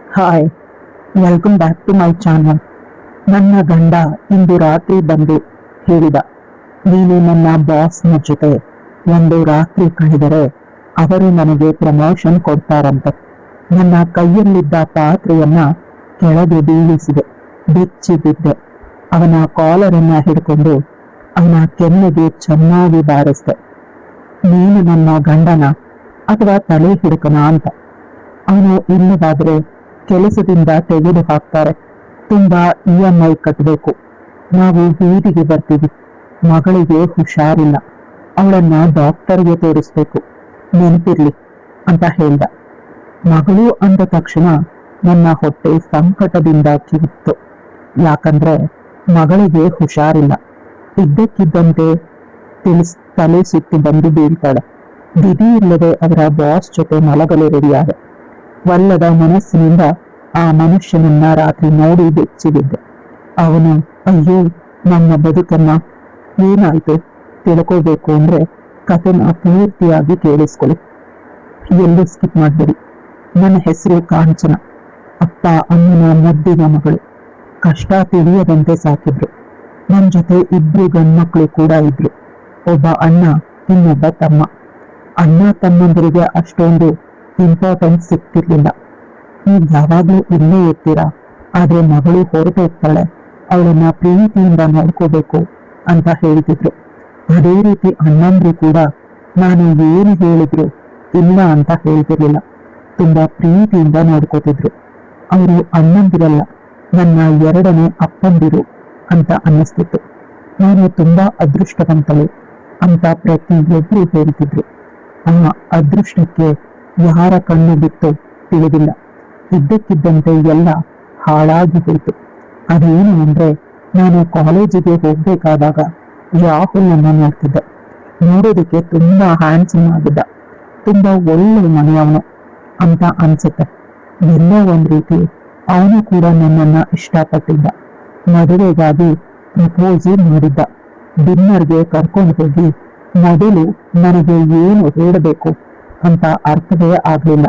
Hi, welcome back to my channel. ನನ್ನ ಗಂಡ ಇಂದು ರಾತ್ರಿ ಬಂದು ಹೇಳಿದ, ನೀನು ನನ್ನ ಬಾಸ್ನ ಜೊತೆ ಒಂದು ರಾತ್ರಿ ಕಳೆದರೆ ಅವರು ನನಗೆ ಪ್ರಮೋಷನ್ ಕೊಡ್ತಾರಂತೆ. ನನ್ನ ಕೈಯಲ್ಲಿದ್ದ ಪಾತ್ರೆಯನ್ನ ಕೆಳಗೆ ಬೀಳಿಸಿದೆ, ಬೆಚ್ಚಿ ಬಿದ್ದೆ. ಅವನ ಕಾಲರನ್ನ ಹಿಡ್ಕೊಂಡು ಅವನ ಕೆನ್ನೆಗೆ ಚೆನ್ನಾಗಿ ಬಾರಿಸಿದೆ. ನೀನು ನನ್ನ ಗಂಡನ ಅಥವಾ ತಲೆ ಹಿಡ್ಕನ ಅಂತ. ಅವನು ಇಲ್ಲವಾದ್ರೆ ಕೆಲಸದಿಂದ ತೆಗೆದು ಹಾಕ್ತಾರೆ. ತುಂಬಾ EMI ಕಟ್ಟಬೇಕು. ನಾವು ಬೀದಿಗೆ ಬರ್ತೀವಿ. ಮಗಳಿಗೆ ಹುಷಾರಿಲ್ಲ, ಅವಳನ್ನ ಡಾಕ್ಟರ್ಗೆ ತೋರಿಸ್ಬೇಕು, ನೆನಪಿರ್ಲಿ ಅಂತ ಹೇಳ್ದ. ಮಗಳು ಅಂದ ತಕ್ಷಣ ನನ್ನ ಹೊಟ್ಟೆ ಸಂಕಟದಿಂದ ಕಿವಿತ್ತು. ಯಾಕಂದ್ರೆ ಮಗಳಿಗೆ ಹುಷಾರಿಲ್ಲ. ಇದ್ದಕ್ಕಿದ್ದಂತೆ ತಲೆ ಸುತ್ತಿ ಬಂದು ಬೀಳ್ತಾಳೆ. ವಿಧಿ ಇಲ್ಲದೆ ಅವರ ಬಾಸ್ ಜೊತೆ ಮಲಗಲು ರೆಡಿಯಾದೆ. ವಲ್ಲದ ಮನಸ್ಸಿನಿಂದ ಆ ಮನುಷ್ಯನನ್ನ ರಾತ್ರಿ ನೋಡಿ ಬೆಚ್ಚಿಬಿದ್ದೆ. ಅವನು, ಅಯ್ಯೋ ನಮ್ಮ ಬದುಕನ್ನ ಏನಾಯ್ತು ತಿಳ್ಕೋಬೇಕು ಅಂದ್ರೆ ಕಥೆನ ಪೂರ್ತಿಯಾಗಿ ಕೇಳಿಸ್ಕೊಳ್ಳಿ, ಎಲ್ಲೂ ಸ್ಕಿಪ್ ಮಾಡ್ಬೇಡಿ. ನನ್ನ ಹೆಸರು ಕಾಂಚನ. ಅಪ್ಪ ಅಮ್ಮನ ಮುದ್ದಿನ ಮಗಳು. ಕಷ್ಟ ತಿಳಿಯದಂತೆ ಸಾಕಿದ್ರು. ನನ್ನ ಜೊತೆ ಇಬ್ರು ಗಂಡ್ಮಕ್ಳು ಕೂಡ ಇದ್ರು. ಒಬ್ಬ ಅಣ್ಣ, ಇನ್ನೊಬ್ಬ ತಮ್ಮ. ಅಣ್ಣ ತಮ್ಮಂದರಿಗೆ ಅಷ್ಟೊಂದು ಇಂಪಾರ್ಟೆನ್ಸ್ ಸಿಗ್ತಿರ್ಲಿಲ್ಲ. ನೀವು ಯಾವಾಗ್ಲೂ ಇಲ್ಲೇ ಇರ್ತೀರಾ, ಆದ್ರೆ ಮಗಳು ಹೊರಟು ಹೋಗ್ತಾಳೆ, ಅವಳನ್ನ ಪ್ರೀತಿಯಿಂದ ನೋಡ್ಕೋಬೇಕು ಅಂತ ಹೇಳ್ತಿದ್ರು. ಅದೇ ರೀತಿ ಅಣ್ಣಂದ್ರು ಕೂಡ ನಾನು ಏನು ಹೇಳಿದ್ರು ಇಲ್ಲ ಅಂತ ಹೇಳ್ತಿರ್ಲಿಲ್ಲ. ತುಂಬಾ ಪ್ರೀತಿಯಿಂದ ನೋಡ್ಕೋತಿದ್ರು. ಅವರು ಅಣ್ಣಂದಿರಲ್ಲ, ನನ್ನ ಎರಡನೇ ಅಪ್ಪಂದಿರು ಅಂತ ಅನ್ನಿಸ್ತಿತ್ತು. ನಾನು ತುಂಬಾ ಅದೃಷ್ಟವಂತಳು ಅಂತ ಪ್ರತಿಯೊಬ್ರು ಹೇಳ್ತಿದ್ರು. ಆ ಅದೃಷ್ಟಕ್ಕೆ ಯಾರ ಕಣ್ಣು ಬಿತ್ತು ತಿಳಿದಿಲ್ಲ. ಇದ್ದಕ್ಕಿದ್ದಂತೆ ಎಲ್ಲ ಹಾಳಾಗಿ ಹೋಯ್ತು. ಅದೇನು ಅಂದ್ರೆ, ನಾನು ಕಾಲೇಜಿಗೆ ಹೋಗ್ಬೇಕಾದಾಗ ರಾಹುಲ್ನನ್ನ ನೋಡ್ತಿದ್ದೆ. ನೋಡೋದಕ್ಕೆ ತುಂಬಾ ಹ್ಯಾಂಡ್ಸಮ್ ಆಗಿದ್ದ. ತುಂಬಾ ಒಳ್ಳೆ ಮನೆಯವನು ಅಂತ ಅನ್ಸುತ್ತೆ. ಎಲ್ಲೋ ಒಂದ್ ರೀತಿ ಅವನು ಕೂಡ ನನ್ನನ್ನ ಇಷ್ಟಪಟ್ಟಿದ್ದ. ಮದುವೆಗಾಗಿ ಪ್ರಪೋಸ್ ಮಾಡಿದ್ದ. ಡಿನ್ನರ್ಗೆ ಕರ್ಕೊಂಡು ಹೋಗಿ ಮೊದಲು ನನಗೆ ಏನು ಹೇಳಬೇಕು ಅಂತ ಅರ್ಥವೇ ಆಗ್ಲಿಲ್ಲ.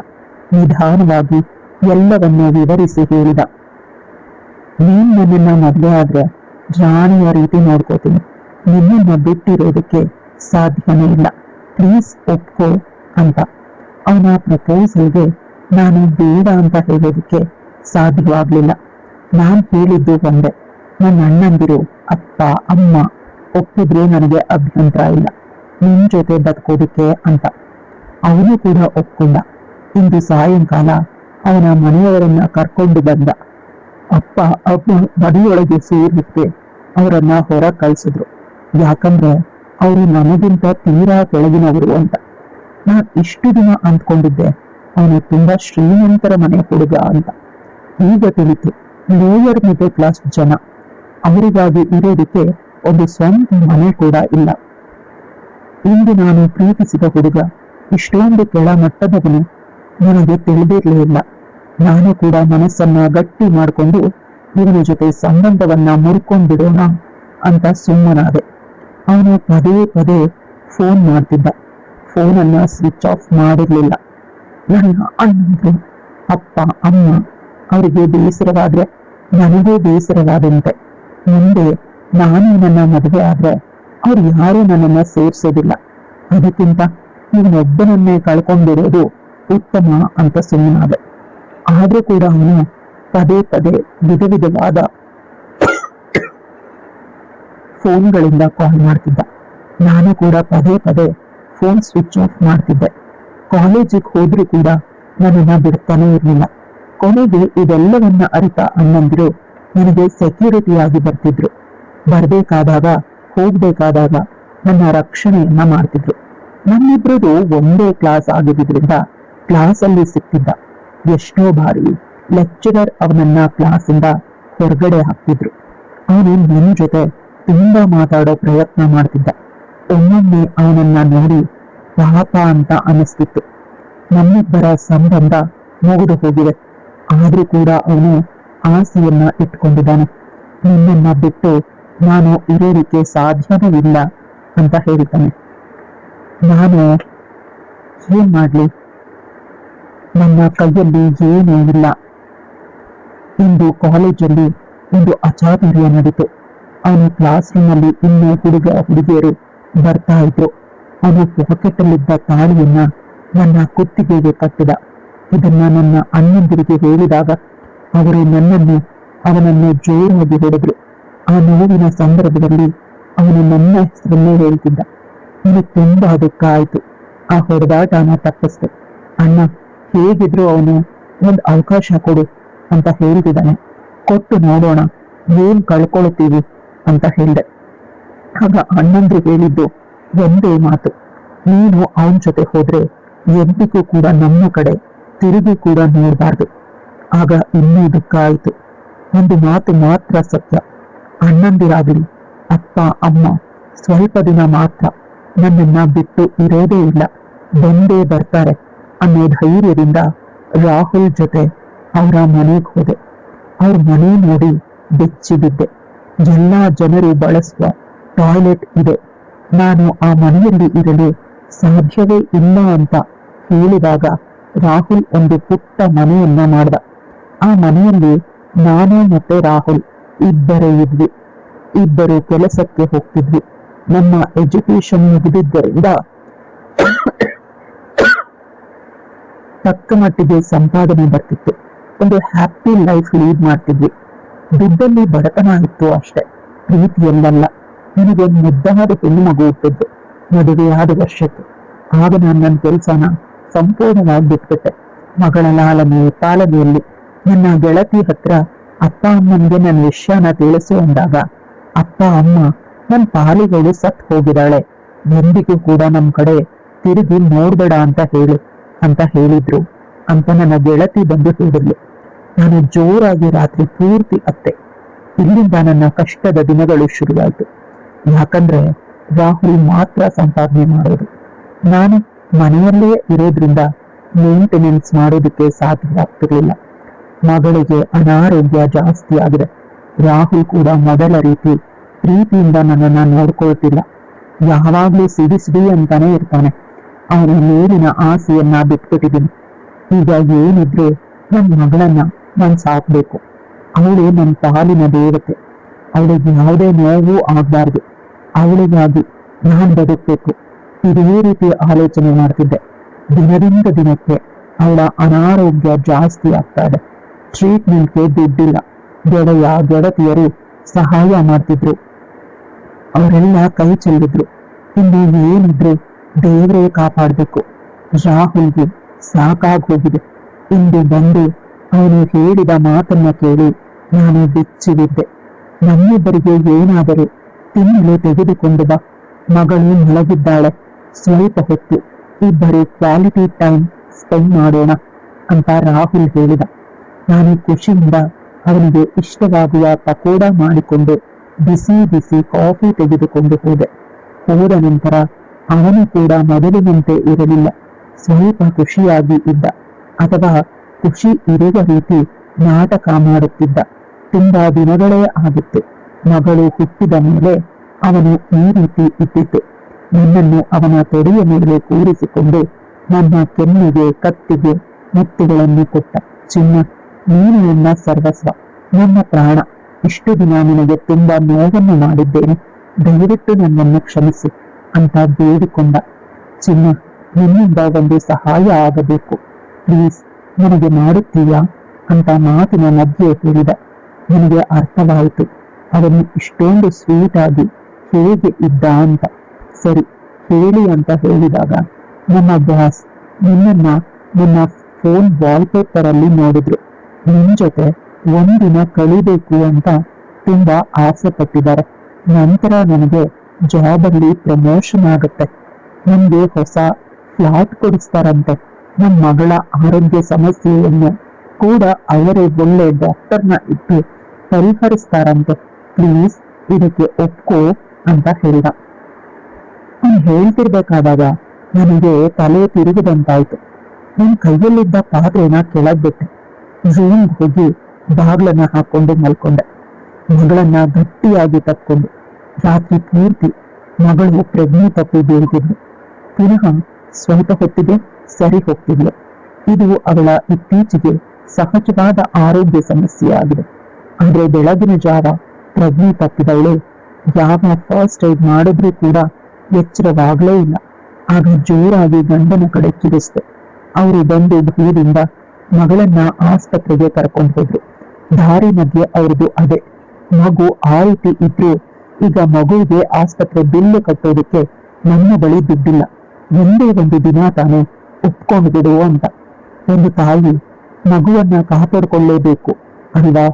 ನಿಧಾನವಾಗಿ ಎಲ್ಲವನ್ನೂ ವಿವರಿಸಿ ಹೇಳಿದ. ನೀನ್ ನನ್ನನ್ನ ಮದುವೆ ಆದ್ರೆ ರಾಣಿಯ ರೀತಿ ನೋಡ್ಕೋತೀನಿ. ನಿನ್ನನ್ನ ಬಿಟ್ಟಿರೋದಕ್ಕೆ ಸಾಧ್ಯನೇ ಇಲ್ಲ. ಪ್ಲೀಸ್ ಒಪ್ಕೋ ಅಂತ. ಅವನ ಪ್ರಪೋಸಲ್ಗೆ ನಾನು ಬೇಡ ಅಂತ ಹೇಳೋದಕ್ಕೆ ಸಾಧ್ಯವಾಗ್ಲಿಲ್ಲ. ನಾನ್ ಹೇಳಿದ್ದು ಒಂದೇ, ನನ್ನ ಅಣ್ಣಂದಿರು ಅಪ್ಪ ಅಮ್ಮ ಒಪ್ಪಿದ್ರೆ ನನಗೆ ಅಭ್ಯಂತರ ಇಲ್ಲ, ನಿನ್ ಜೊತೆ ಬದುಕೋದಕ್ಕೆ ಅಂತ. ಅವನು ಕೂಡ ಒಪ್ಕೊಂಡ. ಇಂದು ಸಾಯಂಕಾಲ ಅವನ ಮನೆಯವರನ್ನ ಕರ್ಕೊಂಡು ಬಂದ. ಅಪ್ಪ ಅಮ್ಮ ಮನೆಯೊಳಗೆ ಸೇರಿಕ್ಕೆ ಅವರನ್ನ ಹೊರ ಕಳ್ಸಿದ್ರು. ಯಾಕಂದ್ರೆ ಅವರು ನಮಗಿಂತ ತೀರಾ ಕೆಳಗಿನವರು ಅಂತ. ನಾನ್ ಇಷ್ಟು ದಿನ ಅಂದ್ಕೊಂಡಿದ್ದೆ ಅವನು ತುಂಬಾ ಶ್ರೀಮಂತರ ಮನೆ ಹುಡುಗ ಅಂತ. ಈಗ ತಿಳಿತು, ಲೋಯರ್ ಮಿಡಲ್ ಕ್ಲಾಸ್ ಜನ. ಅವರಿಗಾಗಿ ಇರೋದಕ್ಕೆ ಒಂದು ಸ್ವಂತ ಮನೆ ಕೂಡ ಇಲ್ಲ. ಇಂದು ನಾನು ಪ್ರೀತಿಸಿದ ಹುಡುಗ ಇಷ್ಟೊಂದು ಕೆಳಮಟ್ಟದವನು ನನಗೆ ತಿಳಿದಿರ್ಲಿಲ್ಲ. ನಾನು ಕೂಡ ಮನಸ್ಸನ್ನ ಗಟ್ಟಿ ಮಾಡಿಕೊಂಡು ಇವನ ಜೊತೆ ಸಂಬಂಧವನ್ನ ಮುರ್ಕೊಂಡ್ಬಿಡೋಣ ಅಂತ ಸುಮ್ಮನಾದೆ. ಅವನು ಪದೇ ಪದೇ ಫೋನ್ ಮಾಡ್ತಿದ್ದ. ಫೋನನ್ನ ಸ್ವಿಚ್ ಆಫ್ ಮಾಡಿರ್ಲಿಲ್ಲ. ನನ್ನ ಅಣ್ಣಂದ್ರು ಅಪ್ಪ ಅಮ್ಮ ಅವರಿಗೆ ಬೇಸರವಾದ್ರೆ ನನಗೂ ಬೇಸರವಾದಂತೆ. ಮುಂದೆ ನಾನು ನನ್ನ ಮದುವೆ ಆದ್ರೆ ಅವ್ರು ಯಾರೂ ನನ್ನನ್ನ ಸೇರ್ಸೋದಿಲ್ಲ. ಅದಕ್ಕಿಂತ ಇವನೊಬ್ಬನನ್ನೇ ಕಳ್ಕೊಂಡ್ಬಿಡೋದು ಉತ್ತಮ ಅಂತ ಸುಮ್ಮನಾದೆ. ಆದ್ರೂ ಕೂಡ ಅವನು ಪದೇ ಪದೇ ವಿಧವಾದ ಫೋನ್ಗಳಿಂದ ಕಾಲ್ ಮಾಡ್ತಿದ್ದ. ನಾನು ಕೂಡ ಪದೇ ಪದೇ ಫೋನ್ ಸ್ವಿಚ್ ಆಫ್ ಮಾಡ್ತಿದ್ದೆ. ಕಾಲೇಜಿಗೆ ಹೋದ್ರೂ ಕೂಡ ನನ್ನನ್ನ ಬಿಡ್ತಾನೆ ಇರ್ಲಿಲ್ಲ. ಕೊನೆಗೆ ಇದೆಲ್ಲವನ್ನ ಅರಿತ ಅಣ್ಣಂದಿರು ನನಗೆ ಸೆಕ್ಯೂರಿಟಿಯಾಗಿ ಬರ್ತಿದ್ರು. ಬರ್ಬೇಕಾದಾಗ ಹೋಗ್ಬೇಕಾದಾಗ ನನ್ನ ರಕ್ಷಣೆಯನ್ನ ಮಾಡ್ತಿದ್ರು. ನಮ್ಮಿಬ್ರದು ಒಂದೇ ಕ್ಲಾಸ್ ಆಗಿದ್ರಿಂದ ಕ್ಲಾಸಲ್ಲಿ ಸಿಕ್ತಿದ್ದ. ಎಷ್ಟೋ ಬಾರಿ ಲೆಕ್ಚರರ್ ಅವನನ್ನ ಕ್ಲಾಸಿಂದ ಹೊರಗಡೆ ಹಾಕ್ತಿದ್ರು. ಅವನು ನನ್ನ ಜೊತೆ ತುಂಬಾ ಮಾತಾಡೋ ಪ್ರಯತ್ನ ಮಾಡ್ತಿದ್ದ. ಒಮ್ಮೊಮ್ಮೆ ಅವನನ್ನ ನೋಡಿ ಪಾಪ ಅಂತ ಅನಿಸ್ತಿತ್ತು. ನಮ್ಮಿಬ್ಬರ ಸಂಬಂಧ ಮುಗಿದು ಹೋಗಿದೆ. ಆದ್ರೂ ಕೂಡ ಅವನು ಆಸೆಯನ್ನ ಇಟ್ಕೊಂಡಿದ್ದಾನೆ. ನಿನ್ನನ್ನ ಬಿಟ್ಟು ನಾನು ಇರೋದಕ್ಕೆ ಸಾಧ್ಯವೇ ಇಲ್ಲ ಅಂತ ಹೇಳ್ತಾನೆ. ನಾನು ಏನ್ ಮಾಡ್ಲಿ, ನನ್ನ ಕೈಯಲ್ಲಿ ಏನೂ ಇಲ್ಲ. ಇಂದು ಕಾಲೇಜಲ್ಲಿ ಒಂದು ಅಚಾತುರ್ಯ ನಡೀತು. ಅವನು ಕ್ಲಾಸ್ ರೂಮಲ್ಲಿ ಇನ್ನೂ ಹುಡುಗಿಯರು ಬರ್ತಾ ಇದ್ರು. ಅವನು ಪಾಕೆಟಲ್ಲಿದ್ದ ತಾಳಿಯನ್ನ ನನ್ನ ಕುತ್ತಿಗೆಗೆ ಕಟ್ಟಿದ. ಇದನ್ನ ನನ್ನ ಅಣ್ಣಂದಿರಿಗೆ ಹೇಳಿದಾಗ ಅವರು ಅವನನ್ನು ಜೋರಾಗಿ ಹೊಡೆದ್ರು. ಆ ನೋವಿನ ಸಂದರ್ಭದಲ್ಲಿ ಅವನು ನನ್ನ ಹೆಸರನ್ನೇ ಹೇಳ್ತಿದ್ದ. ನನಗೆ ತುಂಬಾ ದುಃಖ ಆಯ್ತು. ಆ ಹೊಡೆದಾಟನ ತಪ್ಪಿಸ್ದೆ. ಅಣ್ಣ, ಹೇಗಿದ್ರು ಅವನು ಒಂದು ಅವಕಾಶ ಕೊಡು ಅಂತ ಹೇಳ್ತಿದ್ದಾನೆ, ಕೊಟ್ಟು ನೋಡೋಣ, ಏನ್ ಕಳ್ಕೊಳ್ತೀವಿ ಅಂತ ಹೇಳ್ದೆ. ಆಗ ಅಣ್ಣಂದ್ರು ಹೇಳಿದ್ದು ಒಂದೇ ಮಾತು, ನೀನು ಅವನ ಜೊತೆ ಹೋದ್ರೆ ಎಂದಿಗೂ ಕೂಡ ನಮ್ಮ ಕಡೆ ತಿರುಗಿ ಕೂಡ ನೋಡಬಾರ್ದು. ಆಗ ಇನ್ನೂ ದುಃಖ ಆಯಿತು. ಒಂದು ಮಾತು ಮಾತ್ರ ಸತ್ಯ, ಅಣ್ಣಂದಿರಾಗಲಿ ಅಪ್ಪ ಅಮ್ಮ ಸ್ವಲ್ಪ ದಿನ ಮಾತ್ರ ನನ್ನನ್ನ ಬಿಟ್ಟು ಇರೋದೇ ಇಲ್ಲ, ಬಂದೇ ಬರ್ತಾರೆ ಅನ್ನೋ ಧೈರ್ಯದಿಂದ ರಾಹುಲ್ ಜೊತೆ ಅವರ ಮನೆಗೆ ಹೋದೆ. ಅವ್ರ ಮನೆ ನೋಡಿ ಬೆಚ್ಚಿ ಬಿದ್ದೆ. ಎಲ್ಲಾ ಜನರು ಬಳಸುವ ಟಾಯ್ಲೆಟ್ ಇದೆ. ನಾನು ಆ ಮನೆಯಲ್ಲಿ ಇರಲು ಸಾಧ್ಯವೇ ಇಲ್ಲ ಅಂತ ಹೇಳಿದಾಗ ರಾಹುಲ್ ಒಂದು ಪುಟ್ಟ ಮನೆಯನ್ನ ಮಾಡ್ದ. ಆ ಮನೆಯಲ್ಲಿ ನಾನು ಮತ್ತೆ ರಾಹುಲ್ ಇಬ್ಬರೇ ಇದ್ವಿ. ಇಬ್ಬರು ಕೆಲಸಕ್ಕೆ ಹೋಗ್ತಿದ್ವಿ. ನಮ್ಮ ಎಜುಕೇಶನ್ ಮುಗಿದಿದ್ದರಿಂದ ತಕ್ಕ ಮಟ್ಟಿಗೆ ಸಂಪಾದನೆ ಬರ್ತಿತ್ತು. ಒಂದು ಹ್ಯಾಪಿ ಲೈಫ್ ಲೀಡ್ ಮಾಡ್ತಿದ್ವಿ. ದುಡ್ಡಲ್ಲಿ ಬಡತನ ಇತ್ತು ಅಷ್ಟೆ, ಪ್ರೀತಿಯಲ್ಲ. ನನಗೊಂದು ಮುದ್ದಾದ ಹೆಣ್ಣು ಮಗು ಹುಟ್ಟಿದ್ದು ಮದುವೆಯಾದ ವರ್ಷಕ್ಕೆ. ಆಗ ನಾನು ನನ್ನ ಕೆಲಸನ ಸಂಪೂರ್ಣವಾಗಿ ಬಿಟ್ಬಿಟ್ಟೆ. ಮಗಳ ಲಾಲನೆ ಪಾಲನೆಯಲ್ಲಿ ನನ್ನ ಗೆಳತಿ ಹತ್ರ ಅಪ್ಪ ಅಮ್ಮನಿಗೆ ನನ್ನ ವಿಷಯನ ತಿಳಿಸು ಅಂದಾಗ ಅಪ್ಪ ಅಮ್ಮ ನನ್ನ ಪಾಲಿಗಳು ಸತ್ ಹೋಗಿದ್ದಾಳೆ, ಎಂದಿಗೂ ಕೂಡ ನಮ್ ಕಡೆ ತಿರುಗಿ ನೋಡ್ಬೇಡ ಅಂತ ಹೇಳಿದ್ರು ಅಂತ ನನ್ನ ಗೆಳತಿ ಬಂದು ಹೇಳಿದ್ಲು. ನಾನು ಜೋರಾಗಿ ರಾತ್ರಿ ಪೂರ್ತಿ ಅತ್ತೆ. ಇಲ್ಲಿಂದ ನನ್ನ ಕಷ್ಟದ ದಿನಗಳು ಶುರುವಾಯಿತು. ಯಾಕಂದ್ರೆ ರಾಹುಲ್ ಮಾತ್ರ ಸಂಪಾದನೆ ಮಾಡೋದು. ನಾನು ಮನೆಯಲ್ಲೇ ಇರೋದ್ರಿಂದ ಮೇಂಟೆನೆನ್ಸ್ ಮಾಡೋದಕ್ಕೆ ಸಾಧ್ಯವಾಗ್ತಿರ್ಲಿಲ್ಲ. ಮಗಳಿಗೆ ಅನಾರೋಗ್ಯ ಜಾಸ್ತಿ ಆಗಿದೆ. ರಾಹುಲ್ ಕೂಡ ಮೊದಲ ಪ್ರೀತಿಯಿಂದ ನನ್ನನ್ನ ನೋಡ್ಕೊಳ್ತಿಲ್ಲ. ಯಾವಾಗ್ಲೂ ಸಿಡಿ ಅಂತಾನೆ ಇರ್ತಾನೆ. ಅವನ ಮೇಲಿನ ಆಸೆಯನ್ನ ಬಿಟ್ಬಿಟ್ಟಿದ್ದೀನಿ. ಈಗ ಏನಿದ್ರು ನನ್ನ ಮಗಳನ್ನ ನಾನು ಸಾಕ್ಬೇಕು. ಅವಳು ನನ್ನ ಪಾಲಿನ ದೇವತೆ. ಅವಳಿಗೆ ಯಾವುದೇ ನೋವು ಆಗ್ಬಾರ್ದು. ಅವಳಿಗಾಗಿ ನಾನು ಬದುಕಬೇಕು. ಇದೇ ರೀತಿ ಆಲೋಚನೆ ಮಾಡ್ತಿದ್ದೆ. ದಿನದಿಂದ ದಿನಕ್ಕೆ ಅವಳ ಅನಾರೋಗ್ಯ ಜಾಸ್ತಿ ಆಗ್ತಾ ಇದೆ. ಟ್ರೀಟ್ಮೆಂಟ್ಗೆ ದುಡ್ಡಿಲ್ಲ. ಗೆಳತಿಯರು ಸಹಾಯ ಮಾಡ್ತಿದ್ರು, ಅವರೆಲ್ಲ ಕೈ ಚೆಲ್ಲಿದ್ರು. ಇನ್ನು ಏನಿದ್ರು ದೇವರೇ ಕಾಪಾಡ್ಬೇಕು. ರಾಹುಲ್ಗೆ ಸಾಕಾಗಿ ಹೋಗಿದೆ. ಇಂದು ಬಂದು ಅವನು ಹೇಳಿದ ಮಾತನ್ನ ಕೇಳಿ ನಾನು ಬೆಚ್ಚಿಬಿದ್ದೆ. ನಮ್ಮಿಬ್ಬರಿಗೆ ಏನಾದರೂ ತಿನ್ನಲು ತೆಗೆದುಕೊಂಡು ಬಾ, ಮಗಳು ಮಲಗಿದ್ದಾಳೆ, ಸ್ವಲ್ಪ ಹೊತ್ತು ಇಬ್ಬರು ಕ್ವಾಲಿಟಿ ಟೈಮ್ ಸ್ಪೆಂಡ್ ಮಾಡೋಣ ಅಂತ ರಾಹುಲ್ ಹೇಳಿದ. ನಾನು ಖುಷಿಯಿಂದ ಅವನಿಗೆ ಇಷ್ಟವಾಗುವ ಪಕೋಡ ಮಾಡಿಕೊಂಡು ಬಿಸಿ ಬಿಸಿ ಕಾಫಿ ತೆಗೆದುಕೊಂಡು ಹೋದ ನಂತರ ಅವನು ಕೂಡ ಮೊದಲಿನಂತೆ ಇರಲಿಲ್ಲ. ಸ್ವಲ್ಪ ಖುಷಿಯಾಗಿ ಇದ್ದ, ಅಥವಾ ಖುಷಿ ಇರುವ ರೀತಿ ನಾಟಕ ಮಾಡುತ್ತಿದ್ದ. ತುಂಬಾ ದಿನಗಳೇ ಆಗಿತ್ತು ಮಗಳು ಹುಟ್ಟಿದ ಮೇಲೆ ಅವನು ಈ ರೀತಿ ಇದ್ದಿತ್ತು. ನನ್ನನ್ನು ಅವನ ತೊಡೆಯ ಮೇಲೆ ಕೂರಿಸಿಕೊಂಡು ನನ್ನ ಕೆನ್ನೆಗೆ ಕತ್ತಿಗೆ ಮುತ್ತುಗಳನ್ನು ಕೊಟ್ಟ. ಚಿನ್ನ, ನೀನು ನನ್ನ ಸರ್ವಸ್ವ, ನನ್ನ ಪ್ರಾಣ. ಇಷ್ಟು ದಿನ ನಿನಗೆ ತುಂಬಾ ನೋವನ್ನು ಮಾಡಿದ್ದೇನೆ, ದಯವಿಟ್ಟು ನನ್ನನ್ನು ಕ್ಷಮಿಸಿ ಅಂತ ಬೇಡಿಕೊಂಡ. ಚಿನ್ನ, ನಿನ್ನಿಂದ ಒಂದು ಸಹಾಯ ಆಗಬೇಕು, ಪ್ಲೀಸ್ ನನಗೆ ಮಾಡುತ್ತೀಯಾ ಅಂತ ಮಾತಿನ ಮಧ್ಯೆ ಹೇಳಿದ. ನನಗೆ ಅರ್ಥವಾಯಿತು ಅವನು ಇಷ್ಟೊಂದು ಸ್ವೀಟ್ ಆಗಿ ಹೇಗೆ ಇದ್ದ ಅಂತ. ಸರಿ ಹೇಳಿ ಅಂತ ಹೇಳಿದಾಗ ನಮ್ಮ ಬಾಸ್ ನನ್ನ ಫೋನ್ ವಾಲ್ಪೇಪರ್ ಅಲ್ಲಿ ನೋಡಿದ್ರು. ನಿನ್ ಜೊತೆ ಒಂದಿನ ಕಳಿಬೇಕು ಅಂತ ತುಂಬಾ ಆಸೆ ಪಟ್ಟಿದ್ದಾರೆ. ನಂತರ ನನಗೆ ಜಾಬ್ ಅಲ್ಲಿ ಪ್ರಮೋಷನ್ ಆಗುತ್ತೆ, ನಮ್ಗೆ ಹೊಸ ಫ್ಲಾಟ್ ಕೊಡಿಸ್ತಾರಂತೆ. ನಮ್ಮ ಮಗಳ ಆರೋಗ್ಯ ಸಮಸ್ಯೆಯನ್ನು ಕೂಡ ಅವರೇ ಒಳ್ಳೆ ಡಾಕ್ಟರ್ನ ಇಟ್ಟು ಪರಿಹರಿಸ್ತಾರಂತೆ. ಪ್ಲೀಸ್ ಇದಕ್ಕೆ ಒಪ್ಕೋ ಅಂತ ಹೇಳಿದ. ಅವ್ನು ಹೇಳ್ತಿರ್ಬೇಕಾದಾಗ ನನಗೆ ತಲೆ ತಿರುಗಿದಂತಾಯ್ತು. ನನ್ನ ಕೈಯಲ್ಲಿದ್ದ ಪಾತ್ರೆನ ಕೆಳಗ್ಬಿಟ್ಟೆ. ರೂಮ್ಗೆ ಹೋಗಿ ಬಾಗ್ಲನ್ನ ಹಾಕೊಂಡು ಮಲ್ಕೊಂಡೆ. ಮಗಳನ್ನ ಗಟ್ಟಿಯಾಗಿ ತಕ್ಕೊಂಡು ರಾತ್ರಿ ಪೂರ್ತಿ ಮಗಳು ಪ್ರಜ್ಞೆ ತಪ್ಪಿ ಬೀಳ್ತಿದ್ಲು. ಪುನಃ ಸ್ವಲ್ಪ ಹೊತ್ತಿಗೆ ಸರಿ ಹೋಗ್ತಿದ್ಲು. ಇದು ಅವಳ ಇತ್ತೀಚೆಗೆ ಸಹಜವಾದ ಆರೋಗ್ಯ ಸಮಸ್ಯೆ ಆಗಿದೆ. ಆದ್ರೆ ಬೆಳಗಿನ ಜಾವ ಪ್ರಜ್ಞೆ ತಪ್ಪಿದವಳು ಯಾವ ಫಸ್ಟ್ ಏಡ್ ಮಾಡಿದ್ರೂ ಕೂಡ ಎಚ್ಚರವಾಗ್ಲೇ ಇಲ್ಲ. ಆಗ ಜೋರಾಗಿ ಗಂಡನ ಕಡೆ ಕಿರಿಸ್ತು. ಅವರು ಬಂದು ಭಯದಿಂದ ಮಗಳನ್ನ ಆಸ್ಪತ್ರೆಗೆ ಕರ್ಕೊಂಡು ಹೋದ್ರು. ದಾರಿ ಮಧ್ಯೆ ಅವ್ರದ್ದು ಅದೇ ಮಗು ಆ ರೀತಿ ಇದ್ರು ಈಗ ಮಗುವಿಗೆ ಆಸ್ಪತ್ರೆ ಬಿಲ್ಲು ಕಟ್ಟೋದಕ್ಕೆ ನನ್ನ ಬಳಿ ದುಡ್ಡಿಲ್ಲ, ಒಂದೇ ಒಂದು ದಿನ ತಾನೇ ಒಪ್ಕೊಂಡು ಬಿಡು ಅಂತ. ಒಂದು ತಾಯಿ ಮಗುವನ್ನ ಕಾಪಾಡ್ಕೊಳ್ಳೇಬೇಕು ಅಲ್ವಾ,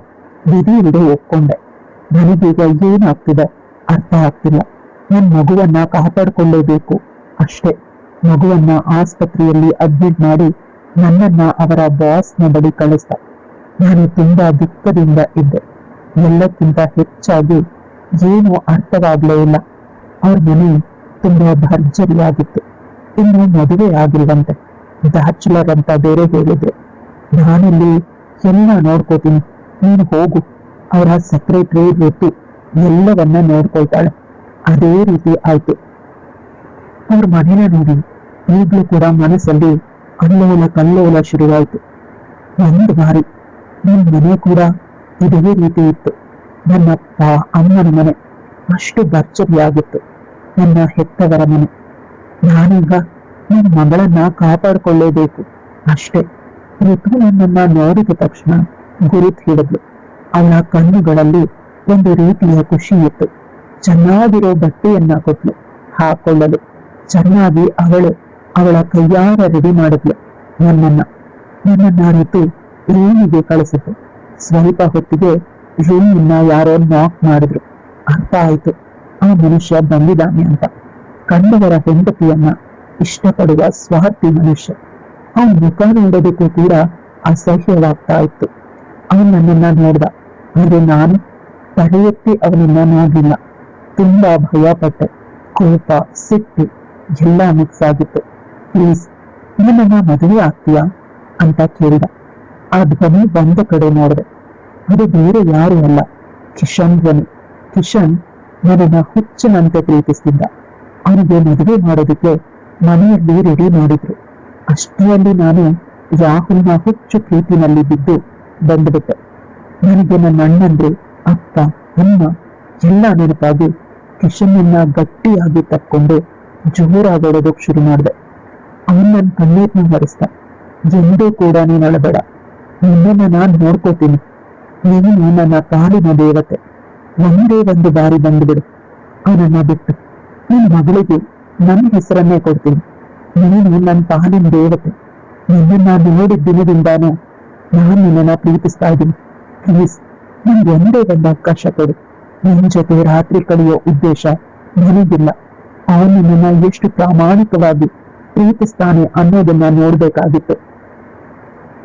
ವಿಧಿ ವಿಡೆ ಒಪ್ಕೊಂಡೆ. ನನಗೀಗ ಏನಾಗ್ತಿದೆ ಅರ್ಥ ಆಗ್ತಿಲ್ಲ. ನನ್ ಮಗುವನ್ನ ಕಾಪಾಡ್ಕೊಳ್ಳೇಬೇಕು ಅಷ್ಟೇ. ಮಗುವನ್ನ ಆಸ್ಪತ್ರೆಯಲ್ಲಿ ಅಡ್ಮಿಟ್ ಮಾಡಿ ನನ್ನನ್ನ ಅವರ ಬಾಸ್ನ ಬಳಿ ಕಳಿಸ್ದ. ನಾನು ತುಂಬಾ ದುಃಖದಿಂದ ಇದ್ದೆ. ಎಲ್ಲಕ್ಕಿಂತ ಹೆಚ್ಚಾಗಿ ಏನೂ ಅರ್ಥವಾಗ್ಲೇ ಇಲ್ಲ. ಅವ್ರ ಮನೆ ತುಂಬಾ ಭರ್ಜರಿಯಾಗಿತ್ತು. ಇನ್ನು ಮದುವೆ ಆಗಿಲ್ವಂತೆ, ಬ್ಯಾಚುಲರ್ ಅಂತ ಬೇರೆ ಹೇಳಿದ್ರು. ನಾನಲ್ಲಿ ಎಲ್ಲ ನೋಡ್ಕೋತೀನಿ, ನೀನು ಹೋಗು, ಅವರ ಸೆಕ್ರೆಟರಿ ಋತು ಎಲ್ಲವನ್ನ ನೋಡ್ಕೊಳ್ತಾಳೆ. ಅದೇ ರೀತಿ ಆಯ್ತು. ಅವ್ರ ಮನೇನ ನೋಡಿ ಈಗ್ಲೂ ಕೂಡ ಮನಸ್ಸಲ್ಲಿ ಅಲ್ಲೋಲ ಕಲ್ಲೋಲ ಶುರುವಾಯ್ತು. ಒಂದು ಬಾರಿ ನನ್ನ ಮನೆ ಕೂಡ ಇದೇ ರೀತಿ ಇತ್ತು. ನನ್ನಪ್ಪ ಅಮ್ಮನ ಮನೆ ಅಷ್ಟು ಭರ್ಜರಿಯಾಗಿತ್ತು. ನನ್ನ ಹೆತ್ತವರ ಮನೆ. ನಾನೀಗ ನನ್ನ ಮಗಳನ್ನ ಕಾಪಾಡ್ಕೊಳ್ಳೇಬೇಕು ಅಷ್ಟೇ. ಋತು ನನ್ನನ್ನ ನೋಡಿದ ತಕ್ಷಣ ಗುರುತು ಹಿಡಿದ್ಲು. ಅವಳ ಕಣ್ಣುಗಳಲ್ಲಿ ಒಂದು ರೀತಿಯ ಖುಷಿ ಇತ್ತು. ಚೆನ್ನಾಗಿರೋ ಬಟ್ಟೆಯನ್ನ ಕೊಟ್ಲು ಹಾಕೊಳ್ಳಲು. ಚೆನ್ನಾಗಿ ಅವಳ ಕೈಯಾರ ರೆಡಿ ಮಾಡಿದ್ಲು ನನ್ನನ್ನ ಋತು ರೂಮಿಗೆ ಕಳಿಸಿತು. ಸ್ವಲ್ಪ ಹೊತ್ತಿಗೆ ರೂಮನ್ನ ಯಾರೋ ನಾಕ್ ಮಾಡಿದ್ರು. ಅರ್ಥ ಆಯ್ತು, ಆ ಮನುಷ್ಯ ಬಂದಿದ್ದಾನೆ ಅಂತ. ಕಂಡವರ ಹೆಂಡತಿಯನ್ನ ಇಷ್ಟಪಡುವ ಸ್ವಾರ್ಥಿ ಮನುಷ್ಯ. ಅವನ ಮುಖ ನೋಡೋದಕ್ಕೂ ಕೂಡ ಅಸಹ್ಯವಾಗ್ತಾ ಇತ್ತು. ಅವನು ನನ್ನನ್ನ ನೋಡ್ದ, ಆದ್ರೆ ನಾನು ತಲೆ ಎತ್ತಿ ಅವನನ್ನ ನೋಡ್ಲಿಲ್ಲ. ತುಂಬಾ ಭಯ ಪಟ್ಟೆ. ಕೋಪ, ಸಿಟ್ಟು ಎಲ್ಲ ಮಿಕ್ಸ್ ಆಗಿತ್ತು. ಪ್ಲೀಸ್ ನನ್ನನ್ನ ಮದುವೆ ಆಗ್ತೀಯಾ ಅಂತ ಕೇಳಿದ. ಆ ಧ್ವನಿ ಬಂದ ಕಡೆ ನೋಡಿದೆ. ಅದು ಬೇರೆ ಯಾರು ಅಲ್ಲ, ಕಿಶನ್ ಧ್ವನಿ. ಕಿಶನ್ ನನ್ನನ್ನ ಹುಚ್ಚನಂತೆ ಪ್ರೀತಿಸ್ತಿದ್ದ. ಅವನಿಗೆ ಮದುವೆ ಮಾಡೋದಕ್ಕೆ ಮನೆಯಲ್ಲಿ ರೆಡಿ ಮಾಡಿದ್ರು. ಅಷ್ಟರಲ್ಲಿ ನಾನು ರಾಹುಲ್ನ ಹುಚ್ಚು ಪ್ರೀತಿನಲ್ಲಿ ಬಿದ್ದು ಬಂದ್ಬಿಟ್ಟೆ. ನನಗೆ ನನ್ನ ಅಣ್ಣಂದ್ರು, ಅಪ್ಪ, ಅಮ್ಮ ಎಲ್ಲ ನೆನಪಾಗಿ ಕಿಶನ್ನನ್ನ ಗಟ್ಟಿಯಾಗಿ ತಕ್ಕೊಂಡು ಜೋರಾಗೊಡೋದಕ್ಕೆ ಶುರು ಮಾಡಿದೆ. ಅವನ್ ನನ್ನ ಕಣ್ಣೀರ್ನ ಹೊರಿಸ್ದ. ಎಂದೂ ಕೂಡ ನೀನು ಅಳಬೇಡ, ನಿನ್ನನ್ನ ನಾನ್ ನೋಡ್ಕೋತೀನಿ. ನೀನು ನನ್ನ ಕಾಲಿನ ದೇವತೆ. ಒಂದೇ ಒಂದು ಬಾರಿ ಬಂದುಬಿಡು, ಅವನನ್ನ ಬಿಟ್ಟು ನಿನ್ ಮಗಳಿಗೆ ನನ್ನ ಹೆಸರನ್ನೇ ಕೊಡ್ತೀನಿ. ನೀನು ನನ್ನ ಪಾಲಿನ ದೇವತೆ. ನಿನ್ನನ್ನ ನೋಡಿದ ದಿನದಿಂದಾನು ನಾನು ನಿನ್ನನ್ನ ಪ್ರೀತಿಸ್ತಾ ಇದ್ದೀನಿ. ಪ್ಲೀಸ್ ನನ್ಗೆ ಒಂದೇ ಒಂದು ಅವಕಾಶ ಕೊಡು. ನಿನ್ ಜೊತೆ ರಾತ್ರಿ ಕಳೆಯೋ ಉದ್ದೇಶ ನನಗಿಲ್ಲ. ಅವನು ನಿನ್ನನ್ನ ಎಷ್ಟು ಪ್ರಾಮಾಣಿಕವಾಗಿ ಪ್ರೀತಿಸ್ತಾನೆ ಅನ್ನೋದನ್ನ ನೋಡ್ಬೇಕಾಗಿತ್ತು.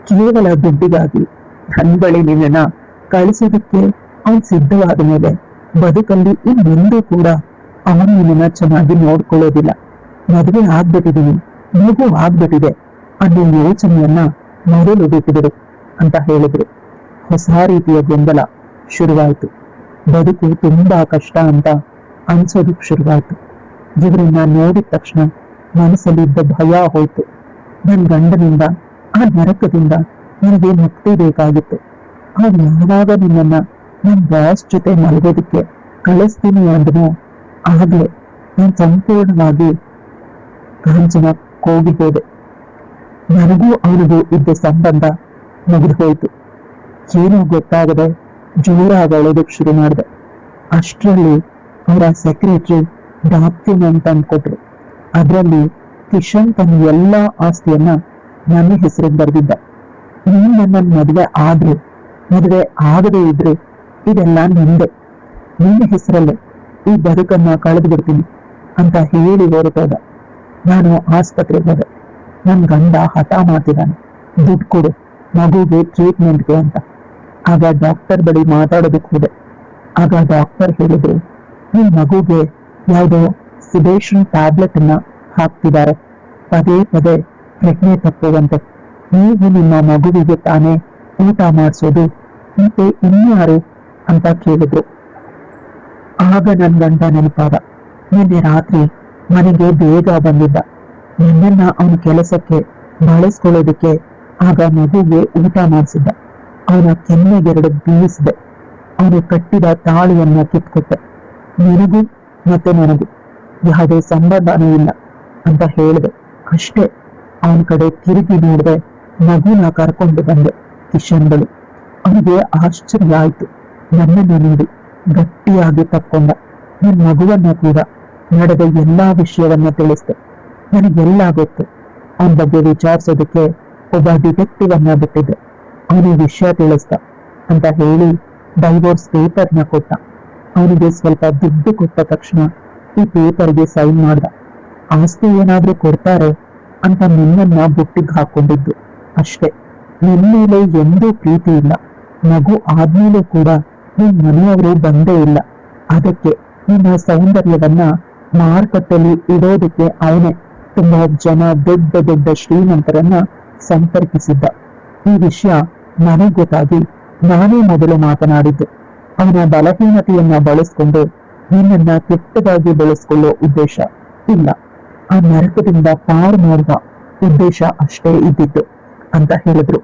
ಕೇವಲ ದುಡ್ಡಿಗಾಗಿ ನನ್ನ ಬಳಿ ನಿನ್ನನ್ನ ಕಳಿಸೋದಕ್ಕೆ ಅವನ್ ಸಿದ್ಧವಾದ ಮೇಲೆ ಬದುಕಲ್ಲಿ ಇನ್ನೊಂದು ಕೂಡ ಅವನು ನಿನ್ನನ್ನ ಚೆನ್ನಾಗಿ ನೋಡ್ಕೊಳ್ಳೋದಿಲ್ಲ. ಮದುವೆ ಆಗ್ಬಿಟ್ಟಿದೀನಿ, ಮಗು ಆಗ್ಬಿಟ್ಟಿದೆ ಅನ್ನೋ ಯೋಚನೆಯನ್ನ ಮೊದಲು ಬಿಟ್ಟುಬಿಡು ಅಂತ ಹೇಳಿದ್ರು. ಹೊಸ ರೀತಿಯ ಗೊಂದಲ ಶುರುವಾಯಿತು. ಬದುಕು ತುಂಬಾ ಕಷ್ಟ ಅಂತ ಅನ್ಸೋದಕ್ ಶುರುವಾಯ್ತು. ಇವ್ರನ್ನ ನೋಡಿದ ತಕ್ಷಣ ಮನಸ್ಸಲ್ಲಿದ್ದ ಭಯ ಹೋಯ್ತು. ನನ್ ಗಂಡನಿಂದ, ಆ ನರಕದಿಂದ ನನಗೆ ಮುಕ್ತಿ ಬೇಕಾಗಿತ್ತು. ಅವ್ನು ಯಾವಾಗ ನಿನ್ನನ್ನ ನನ್ ಬಾಸ್ ಜೊತೆ ಮಲಗೋದಕ್ಕೆ ಕಳಿಸ್ತೀನಿ ಅಂದನೋ ಆಗ್ಲೇ ನಾನು ಸಂಪೂರ್ಣವಾಗಿ ಕಾಂಚನ ಹೋಗಿ ಹೋದೆ. ನನಗೂ ಅವನಿಗೂ ಇದ್ದ ಸಂಬಂಧ ಮುಗಿದು ಹೋಯ್ತು. ಏನೋ ಗೊತ್ತಾಗದೆ ಜೋರಾಗಿ ಅಳೋದಕ್ಕೆ ಶುರು ಮಾಡಿದೆ. ಅಷ್ಟರಲ್ಲಿ ಅವರ ಸೆಕ್ರೆಟರಿ ಡಾಕ್ಯುಮೆಂಟ್ ತಂದ್ಕೊಟ್ರು. ಅದರಲ್ಲಿ ಕಿಶನ್ ತನ್ನ ಎಲ್ಲಾ ಆಸ್ತಿಯನ್ನ ನನ್ನ ಹೆಸರಿಗೆ ಬರೆದಿದ್ದ. ನೀನ್ ನನ್ನ ಮದುವೆ ಆದ್ರೆ, ಮದುವೆ ಆಗದೆ ಇದ್ರೆ ಇದೆಲ್ಲ ನಿಂದೆ, ನಿನ್ನ ಹೆಸರಲ್ಲೇ ಈ ಬದುಕನ್ನ ಕಳೆದು ಬಿಡ್ತೀನಿ ಅಂತ ಹೇಳಿ ಹೊರಟೋದ. ನಾನು ಆಸ್ಪತ್ರೆಗೆ ಹೋದೆ. ನನ್ ಗಂಡ ಹಠ ಮಾಡ್ತಿದ್ದಾನೆ, ದುಡ್ಡು ಕೊಡು ಮಗುಗೆ ಟ್ರೀಟ್ಮೆಂಟ್ಗೆ ಅಂತ. ಆಗ ಡಾಕ್ಟರ್ ಬಳಿ ಮಾತಾಡೋದಕ್ಕೆ ಹೋದೆ. ಆಗ ಡಾಕ್ಟರ್ ಹೇಳಿದ್ರು, ಈ ಮಗುಗೆ ಯಾವುದೋ ಸಿಡೇಷನ್ ಟ್ಯಾಬ್ಲೆಟ್ ಅನ್ನ ಹಾಕ್ತಿದ್ದಾರೆ, ಪದೇ ಪದೇ ಪ್ರಜ್ಞೆ ತಪ್ಪುವಂತೆ. ನೀವು ನಿಮ್ಮ ಮಗುವಿಗೆ ತಾನೇ ಊಟ ಮಾಡಿಸೋದು, ಮತ್ತೆ ಇನ್ಯಾರು ಅಂತ ಕೇಳಿದ್ರು. ಆಗ ನನ್ ಗಂಡ ನೆನಪಾದ. ನಿನ್ನೆ ರಾತ್ರಿ ಮನೆಗೆ ಬೇಗ ಬಂದಿದ್ದ. ನನ್ನನ್ನ ಅವನ ಕೆಲಸಕ್ಕೆ ಬಳಸ್ಕೊಳ್ಳೋದಕ್ಕೆ ಆಗ ಮಗುಗೆ ಊಟ ಮಾಡಿಸಿದ್ದ. ಅವನ ಕೆನ್ನೆಗೆರಡು ಬೀಸಿದೆ. ಅವನು ಕಟ್ಟಿದ ತಾಳಿಯನ್ನ ಕಿತ್ಕೊಟ್ಟೆ. ನಿನಗೂ ಮತ್ತೆ ನನಗೂ ಯಾವುದೇ ಸಂಬಂಧನೂ ಇಲ್ಲ ಅಂತ ಹೇಳಿದೆ ಅಷ್ಟೇ. ಅವನ ಕಡೆ ತಿರುಗಿ ನೋಡಿದೆ. ಮಗುನ ಕರ್ಕೊಂಡು ಬಂದೆ. ಕಿಶನ್ ಬಳಿ. ಅವನಿಗೆ ಆಶ್ಚರ್ಯ ಆಯ್ತು. ನನ್ನನ್ನು ನೋಡಿ ಗಟ್ಟಿಯಾಗಿ ತಕ್ಕೊಂಡ. ನನ್ನ ಮಗುವನ್ನ ಕೂಡ ನಡೆದ ಎಲ್ಲಾ ವಿಷಯವನ್ನ ತಿಳಿಸ್ದೆ. ನನಗೆಲ್ಲ ಗೊತ್ತು. ಅವನ ಬಗ್ಗೆ ವಿಚಾರಿಸೋದಕ್ಕೆ ಒಬ್ಬ ಡಿಟೆಕ್ಟಿವ್ ಅನ್ನ ಬಿಟ್ಟಿದ್ದೆ. ಅವನು ವಿಷಯ ತಿಳಿಸ್ದ ಅಂತ ಹೇಳಿ ಡೈವೋರ್ಸ್ ಪೇಪರ್ನ ಕೊಟ್ಟ. ಅವನಿಗೆ ಸ್ವಲ್ಪ ದುಡ್ಡು ಕೊಟ್ಟ ತಕ್ಷಣ ಈ ಪೇಪರ್ಗೆ ಸೈನ್ ಮಾಡ್ದ. ಆಸ್ತಿ ಏನಾದ್ರೂ ಕೊಡ್ತಾರೆ ಅಂತ ನಿನ್ನನ್ನ ಬುಟ್ಟಿಗೆ ಹಾಕೊಂಡಿದ್ದು ಅಷ್ಟೇ. ನಿನ್ನ ಮೇಲೆ ಎಂದೂ ಪ್ರೀತಿ ಇಲ್ಲ. ಮಗು ಆದ್ಮೇಲೆ ಕೂಡ ನಿನ್ ಮನೆಯವರು ಬಂದೇ ಇಲ್ಲ. ಅದಕ್ಕೆ ನಿನ್ನ ಸೌಂದರ್ಯವನ್ನ ಮಾರುಕಟ್ಟೆಯಲ್ಲಿ ಇಡೋದಕ್ಕೆ ಅವನೇ ತುಂಬಾ ಜನ ದೊಡ್ಡ ದೊಡ್ಡ ಶ್ರೀಮಂತರನ್ನ ಸಂಪರ್ಕಿಸಿದ್ದ. ಈ ವಿಷಯ ನನಗೆ ಗೊತ್ತಾಗಿ ನಾನೇ ಮೊದಲು ಮಾತನಾಡಿದ್ದು. ಅವನ ಬಲಹೀನತೆಯನ್ನ ಬಳಸ್ಕೊಂಡು ನಿನ್ನನ್ನ ಕೆಟ್ಟದಾಗಿ ಬೆಳೆಸ್ಕೊಳ್ಳೋ ಉದ್ದೇಶ ಇಲ್ಲ. ಆ ನರಕದಿಂದ ಪಾರು ಮಾಡುವ ಉದ್ದೇಶ ಅಷ್ಟೇ ಇದ್ದಿತ್ತು ಅಂತ ಹೇಳಿದ್ರು.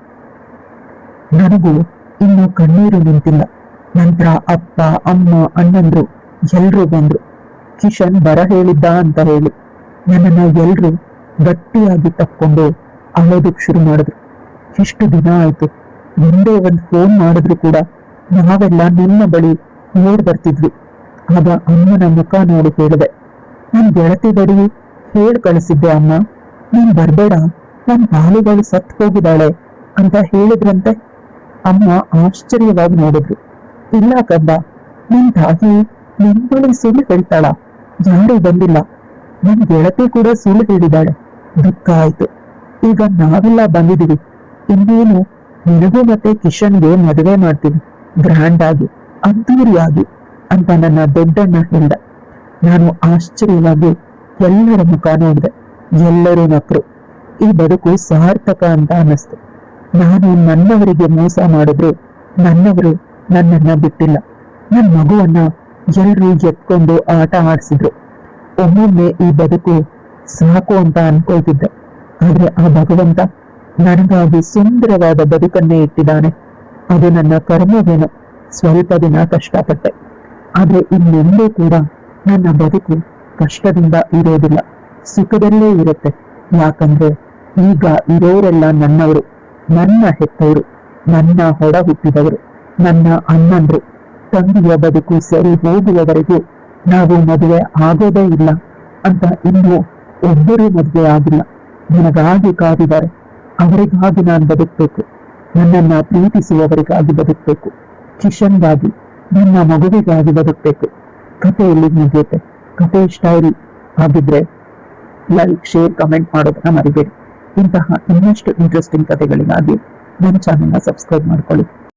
ನನಗೂ ಇನ್ನು ಕಣ್ಣೀರು ನಿಂತಿಲ್ಲ. ನಂತರ ಅಪ್ಪ, ಅಮ್ಮ, ಅಣ್ಣಂದ್ರು ಎಲ್ರೂ ಬಂದ್ರು. ಕಿಶನ್ ಬರ ಹೇಳಿದ್ದ ಅಂತ ಹೇಳಿ ನನ್ನನ್ನ ಎಲ್ರು ಗಟ್ಟಿಯಾಗಿ ತಕ್ಕೊಂಡು ಅಳೋದಕ್ ಶುರು ಮಾಡಿದ್ರು. ಎಷ್ಟು ದಿನ ಆಯ್ತು. ಮುಂದೆ ಒಂದ್ ಫೋನ್ ಮಾಡಿದ್ರು ಕೂಡ ನಾವೆಲ್ಲ ನಿನ್ನ ಬಳಿ ನೋಡ್ ಬರ್ತಿದ್ವಿ. ಆಗ ಅಮ್ಮನ ಮುಖ ನೋಡಿ ಹೇಳಿದೆ, ನನ್ ಗೆಳತಿ ಬಳಿ ಹೇಳ್ ಕಳಿಸಿದ್ದೆ ಅಮ್ಮ, ನೀನ್ ಬರ್ಬೇಡ, ನನ್ ಬಾಲುಗಳು ಸತ್ ಹೋಗಿದ್ದಾಳೆ ಅಂತ ಹೇಳಿದ್ರಂತೆ. ಅಮ್ಮ ಆಶ್ಚರ್ಯವಾಗಿ ನೋಡಿದ್ರು. ಇಲ್ಲ ಕಂದ, ನಿನ್ ತಾಯಿ ನಿನ್ ಬಳಿ ಸುಳ್ಳು ಹೇಳ್ತಾಳ? ಯಾರೂ ಬಂದಿಲ್ಲ. ನನ್ ಗೆಳತಿ ಕೂಡ ಸುಳ್ಳು ಹೇಳಿದಾಳೆ. ದುಃಖ ಆಯ್ತು. ಈಗ ನಾವೆಲ್ಲ ಬಂದಿದೀವಿ. ಇನ್ನೇನು ನಿನಗೂ ಮತ್ತೆ ಕಿಶನ್ಗೆ ಮದುವೆ ಮಾಡ್ತೀವಿ, ಗ್ರ್ಯಾಂಡ್ ಆಗಿ, ಅದ್ದೂರಿಯಾಗಿ ಅಂತ ನನ್ನ ದೊಡ್ಡಣ್ಣ ಹೇಳ್ದ. ನಾನು ಆಶ್ಚರ್ಯವಾಗಿ ಎಲ್ಲರ ಮುಖ ನೋಡಿದೆ. ಎಲ್ಲರೂ ನಕ್ರು. ಈ ಬದುಕು ಸಾರ್ಥಕ ಅಂತ ಅನ್ನಿಸ್ತು. ನಾನು ನನ್ನವರಿಗೆ ಮೋಸ ಮಾಡಿದ್ರು ನನ್ನವರು ನನ್ನನ್ನ ಬಿಟ್ಟಿಲ್ಲ. ನನ್ನ ಮಗುವನ್ನ ಎಲ್ರೂ ಎತ್ಕೊಂಡು ಆಟ ಆಡಿಸಿದ್ರು. ಒಮ್ಮೊಮ್ಮೆ ಈ ಬದುಕು ಸಾಕು ಅಂತ ಅನ್ಕೊಳ್ತಿದ್ದೆ. ಆದ್ರೆ ಆ ಭಗವಂತ ನನಗಾಗಿ ಸುಂದರವಾದ ಬದುಕನ್ನೇ ಇಟ್ಟಿದ್ದಾನೆ. ಅದು ನನ್ನ ಕರ್ಮವೇನೋ. ಸ್ವಲ್ಪ ದಿನ ಕಷ್ಟಪಟ್ಟೆ, ಆದ್ರೆ ಇನ್ನೆಂದೂ ಕೂಡ ನನ್ನ ಬದುಕು ಕಷ್ಟದಿಂದ ಇರೋದಿಲ್ಲ, ಸುಖದಲ್ಲೇ ಇರುತ್ತೆ. ಯಾಕಂದ್ರೆ ಈಗ ಇರೋರೆಲ್ಲ ನನ್ನವರು, ನನ್ನ ಹೆತ್ತವರು, ನನ್ನ ಹೊಡ ಹುಟ್ಟಿದವರು, ನನ್ನ ಅಣ್ಣಂದ್ರು. ತಂದೆಯ ಬದುಕು ಸರಿ ಹೋಗುವವರೆಗೂ ನಾವು ಮದುವೆ ಆಗೋದೇ ಇಲ್ಲ ಅಂತ ಇನ್ನೂ ಒಬ್ಬರೂ ಮದುವೆ ಆಗಿಲ್ಲ. ನನಗಾಗಿ ಕಾದಿದ್ದಾರೆ. ಅವರಿಗಾಗಿ ನಾನು ಬದುಕಬೇಕು. ನನ್ನನ್ನ ಪ್ರೀತಿಸುವವರಿಗಾಗಿ ಬದುಕಬೇಕು. ಕಿಶನ್ಗಾಗಿ, ನನ್ನ ಮಗುವಿಗಾಗಿ ಬದುಕಬೇಕು. ಕಥೆ ಇಲ್ಲಿ ಮುಗಿಯುತ್ತೆ. ಕಥೆ ಇಷ್ಟ ಆಗಿದ್ರೆ ಲೈಕ್, ಶೇರ್, ಕಮೆಂಟ್ ಮಾಡೋದನ್ನ ಮರಿಬೇಡಿ. ಇಂತಹ ಇನ್ನಷ್ಟು ಇಂಟ್ರೆಸ್ಟಿಂಗ್ ಕಥೆಗಳಿಗಾಗಿ ನನ್ನ ಚಾನೆಲ್ನ ಸಬ್ಸ್ಕ್ರೈಬ್ ಮಾಡ್ಕೊಳ್ಳಿ.